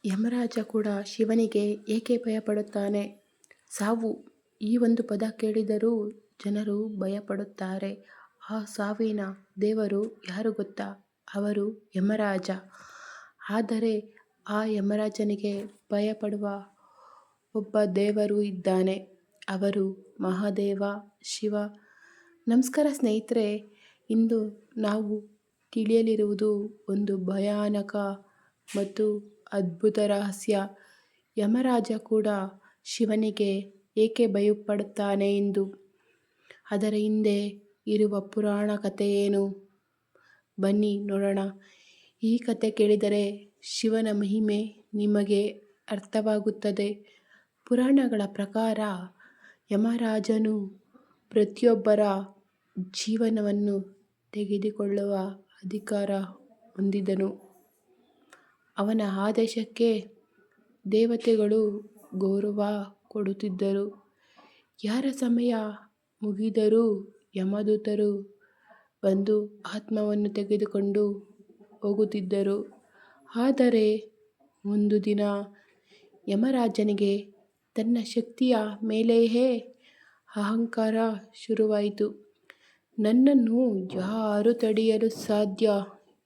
ಯಮರಾಜ ಕೂಡ ಶಿವನಿಗೆ ಏಕೆ ಭಯಪಡುತ್ತಾನೆ? ಸಾವು ಈ ಒಂದು ಪದ ಕೇಳಿದರೂ ಜನರು ಭಯಪಡುತ್ತಾರೆ. ಆ ಸಾವಿನ ದೇವರು ಯಾರು ಗೊತ್ತಾ? ಅವರು ಯಮರಾಜ. ಆದರೆ ಆ ಯಮರಾಜನಿಗೆ ಭಯಪಡುವ ಒಬ್ಬ ದೇವರು ಇದ್ದಾನೆ. ಅವರು ಮಹಾದೇವ ಶಿವ. ನಮಸ್ಕಾರ ಸ್ನೇಹಿತರೆ, ಇಂದು ನಾವು ತಿಳಿಯಲಿರುವುದು ಒಂದು ಭಯಾನಕ ಮತ್ತು ಅದ್ಭುತ ರಹಸ್ಯ. ಯಮರಾಜ ಕೂಡ ಶಿವನಿಗೆ ಏಕೆ ಭಯಪಡುತ್ತಾನೆ ಎಂದು. ಅದರ ಹಿಂದೆ ಇರುವ ಪುರಾಣ ಕಥೆ ಏನು? ಬನ್ನಿ ನೋಡೋಣ. ಈ ಕಥೆ ಕೇಳಿದರೆ ಶಿವನ ಮಹಿಮೆ ನಿಮಗೆ ಅರ್ಥವಾಗುತ್ತದೆ. ಪುರಾಣಗಳ ಪ್ರಕಾರ ಯಮರಾಜನು ಪ್ರತಿಯೊಬ್ಬರ ಜೀವನವನ್ನು ತೆಗೆದುಕೊಳ್ಳುವ ಅಧಿಕಾರ ಹೊಂದಿದನು. ಅವನ ಆದೇಶಕ್ಕೆ ದೇವತೆಗಳು ಗೌರವ ಕೊಡುತ್ತಿದ್ದರು. ಯಾರ ಸಮಯ ಮುಗಿದರೂ ಯಮದೂತರು ಬಂದು ಆತ್ಮವನ್ನು ತೆಗೆದುಕೊಂಡು ಹೋಗುತ್ತಿದ್ದರು. ಆದರೆ ಒಂದು ದಿನ ಯಮರಾಜನಿಗೆ ತನ್ನ ಶಕ್ತಿಯ ಮೇಲೆಯೇ ಅಹಂಕಾರ ಶುರುವಾಯಿತು. ನನ್ನನ್ನು ಯಾರು ತಡೆಯಲು ಸಾಧ್ಯ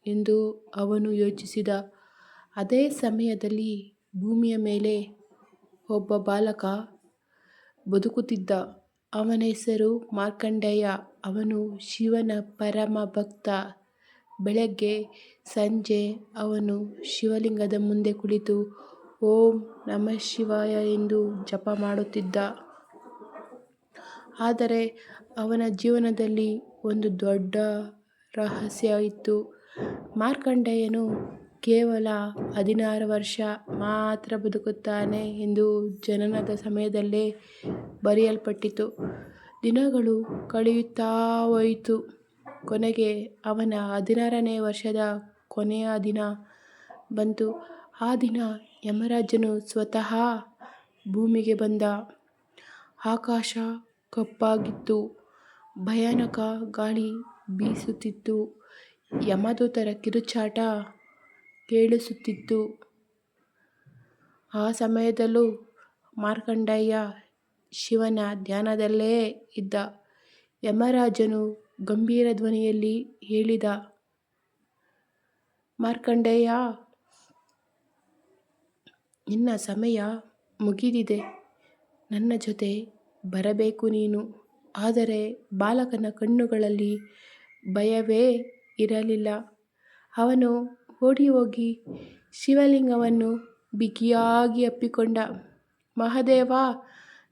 ಎಂದು ಅವನು ಯೋಚಿಸಿದ. ಅದೇ ಸಮಯದಲ್ಲಿ ಭೂಮಿಯ ಮೇಲೆ ಒಬ್ಬ ಬಾಲಕ ಬದುಕುತ್ತಿದ್ದ. ಅವನ ಹೆಸರು ಮಾರ್ಕಂಡೇಯ. ಅವನು ಶಿವನ ಪರಮ ಭಕ್ತ. ಬೆಳಗ್ಗೆ ಸಂಜೆ ಅವನು ಶಿವಲಿಂಗದ ಮುಂದೆ ಕುಳಿತು ಓಂ ನಮಃ ಶಿವಾಯ ಎಂದು ಜಪ ಮಾಡುತ್ತಿದ್ದ. ಆದರೆ ಅವನ ಜೀವನದಲ್ಲಿ ಒಂದು ದೊಡ್ಡ ರಹಸ್ಯ ಇತ್ತು. ಮಾರ್ಕಂಡೇಯನು ಕೇವಲ 16 ವರ್ಷ ಮಾತ್ರ ಬದುಕುತ್ತಾನೆ ಎಂದು ಜನನದ ಸಮಯದಲ್ಲೇ ಬರೆಯಲ್ಪಟ್ಟಿತು. ದಿನಗಳು ಕಳೆಯುತ್ತಾ ಹೋಯಿತು. ಕೊನೆಗೆ ಅವನ 16ನೇ ವರ್ಷದ ಕೊನೆಯ ದಿನ ಬಂತು. ಆ ದಿನ ಯಮರಾಜನು ಸ್ವತಃ ಭೂಮಿಗೆ ಬಂದ. ಆಕಾಶ ಕಪ್ಪಾಗಿತ್ತು. ಭಯಾನಕ ಗಾಳಿ ಬೀಸುತ್ತಿತ್ತು. ಯಮದೂತರ ಕಿರುಚಾಟ ಕೇಳಿಸುತ್ತಿತ್ತು. ಆ ಸಮಯದಲ್ಲೂ ಮಾರ್ಕಂಡೇಯ ಶಿವನ ಧ್ಯಾನದಲ್ಲೇ ಇದ್ದ. ಯಮರಾಜನು ಗಂಭೀರ ಧ್ವನಿಯಲ್ಲಿ ಹೇಳಿದ, ಮಾರ್ಕಂಡೇಯ, ನಿನ್ನ ಸಮಯ ಮುಗಿದಿದೆ. ನನ್ನ ಜೊತೆ ಬರಬೇಕು ನೀನು. ಆದರೆ ಬಾಲಕನ ಕಣ್ಣುಗಳಲ್ಲಿ ಭಯವೇ ಇರಲಿಲ್ಲ. ಅವನು ಓಡಿಹೋಗಿ ಶಿವಲಿಂಗವನ್ನು ಬಿಗಿಯಾಗಿ ಅಪ್ಪಿಕೊಂಡ. ಮಹಾದೇವ,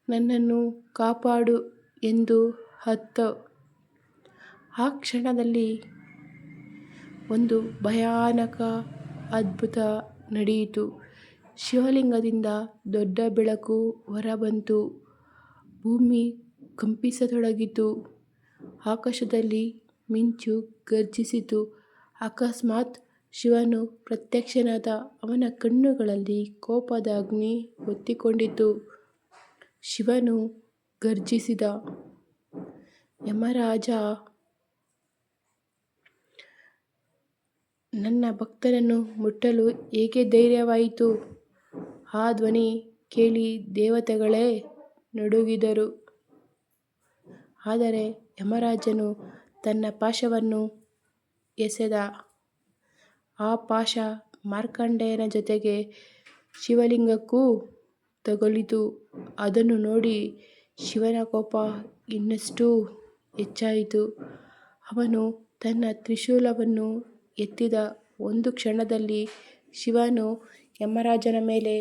ನನ್ನನ್ನು ಕಾಪಾಡು ಎಂದು ಅತ್ತ. ಆ ಕ್ಷಣದಲ್ಲಿ ಒಂದು ಭಯಾನಕ ಅದ್ಭುತ ನಡೆಯಿತು. ಶಿವಲಿಂಗದಿಂದ ದೊಡ್ಡ ಬೆಳಕು ಹೊರಬಂತು. ಭೂಮಿ ಕಂಪಿಸತೊಡಗಿತು. ಆಕಾಶದಲ್ಲಿ ಮಿಂಚು ಗರ್ಜಿಸಿತು. ಅಕಸ್ಮಾತ್ ಶಿವನು ಪ್ರತ್ಯಕ್ಷನಾದ. ಅವನ ಕಣ್ಣುಗಳಲ್ಲಿ ಕೋಪದ ಅಗ್ನಿ ಹೊತ್ತಿಕೊಂಡಿತು. ಶಿವನು ಗರ್ಜಿಸಿದ, ಯಮರಾಜ, ನನ್ನ ಭಕ್ತನನ್ನು ಮುಟ್ಟಲು ಹೇಗೆ ಧೈರ್ಯವಾಯಿತು? ಆ ಧ್ವನಿ ಕೇಳಿ ದೇವತೆಗಳೇ ನಡುಗಿದರು. ಆದರೆ ಯಮರಾಜನು ತನ್ನ ಪಾಶವನ್ನು ಎಸೆದ. ಆ ಪಾಶ ಮಾರ್ಕಂಡೇಯನ ಜೊತೆಗೆ ಶಿವಲಿಂಗಕ್ಕೂ ತಗುಲಿತು. ಅದನ್ನು ನೋಡಿ ಶಿವನ ಕೋಪ ಇನ್ನಷ್ಟು ಹೆಚ್ಚಾಯಿತು. ಅವನು ತನ್ನ ತ್ರಿಶೂಲವನ್ನು ಎತ್ತಿದ. ಒಂದು ಕ್ಷಣದಲ್ಲಿ ಶಿವನು ಯಮರಾಜನ ಮೇಲೆ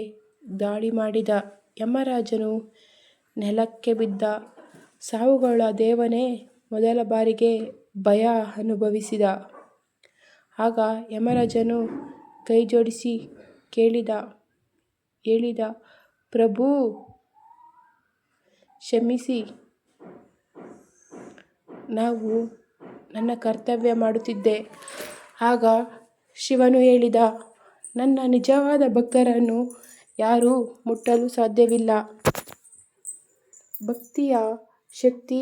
ದಾಳಿ ಮಾಡಿದ. ಯಮರಾಜನು ನೆಲಕ್ಕೆ ಬಿದ್ದ. ಸಾವುಗಳ ದೇವನೇ ಮೊದಲ ಬಾರಿಗೆ ಭಯ ಅನುಭವಿಸಿದ. ಆಗ ಯಮರಾಜನು ಕೈಜೋಡಿಸಿ ಹೇಳಿದ, ಪ್ರಭೂ, ಕ್ಷಮಿಸಿ. ನನ್ನ ಕರ್ತವ್ಯ ಮಾಡುತ್ತಿದ್ದೆ. ಆಗ ಶಿವನು ಹೇಳಿದ, ನನ್ನ ನಿಜವಾದ ಭಕ್ತರನ್ನು ಯಾರೂ ಮುಟ್ಟಲು ಸಾಧ್ಯವಿಲ್ಲ. ಭಕ್ತಿಯ ಶಕ್ತಿ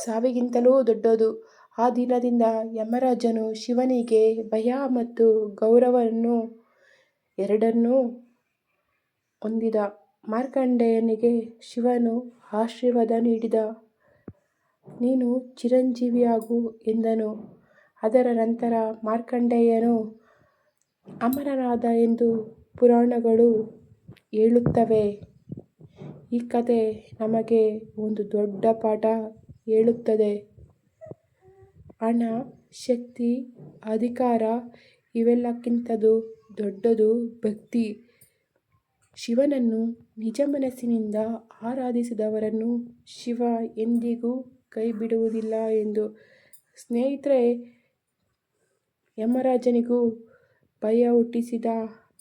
ಸಾವಿಗಿಂತಲೂ ದೊಡ್ಡದು. ಆ ದಿನದಿಂದ ಯಮರಾಜನು ಶಿವನಿಗೆ ಭಯ ಮತ್ತು ಗೌರವವನ್ನು ಎರಡನ್ನೂ ಹೊಂದಿದ ಮಾರ್ಕಂಡೇಯನಿಗೆ ಶಿವನು ಆಶೀರ್ವಾದ ನೀಡಿದ. ನೀನು ಚಿರಂಜೀವಿಯಾಗು ಎಂದನು. ಅದರ ನಂತರ ಮಾರ್ಕಂಡೇಯನು ಅಮರನಾದ ಎಂದು ಪುರಾಣಗಳು ಹೇಳುತ್ತವೆ. ಈ ಕಥೆ ನಮಗೆ ಒಂದು ದೊಡ್ಡ ಪಾಠ ಹೇಳುತ್ತದೆ. ಹಣ, ಶಕ್ತಿ, ಅಧಿಕಾರ ಇವೆಲ್ಲಕ್ಕಿಂತಲೂ ದೊಡ್ಡದು ಭಕ್ತಿ. ಶಿವನನ್ನು ನಿಜ ಮನಸ್ಸಿನಿಂದ ಆರಾಧಿಸಿದವರನ್ನು ಶಿವ ಎಂದಿಗೂ ಕೈಬಿಡುವುದಿಲ್ಲ ಎಂದು. ಸ್ನೇಹಿತರೆ, ಯಮರಾಜನಿಗೂ ಭಯ ಹುಟ್ಟಿಸಿದ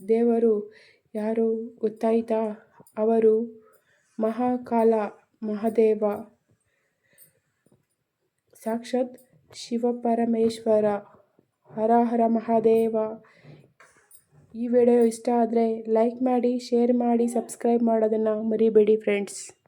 ದೇವರು ಯಾರು ಗೊತ್ತಾಯಿತಾ? ಅವರು ಮಹಾಕಾಲ ಮಹಾದೇವ, ಸಾಕ್ಷಾತ್ ಶಿವಪರಮೇಶ್ವರ. ಹರ ಹರ ಮಹಾದೇವ. ಈ ವಿಡಿಯೋ ಇಷ್ಟ ಆದರೆ ಲೈಕ್ ಮಾಡಿ, ಶೇರ್ ಮಾಡಿ, ಸಬ್ಸ್ಕ್ರೈಬ್ ಮಾಡೋದನ್ನು ಮರಿಬೇಡಿ ಫ್ರೆಂಡ್ಸ್.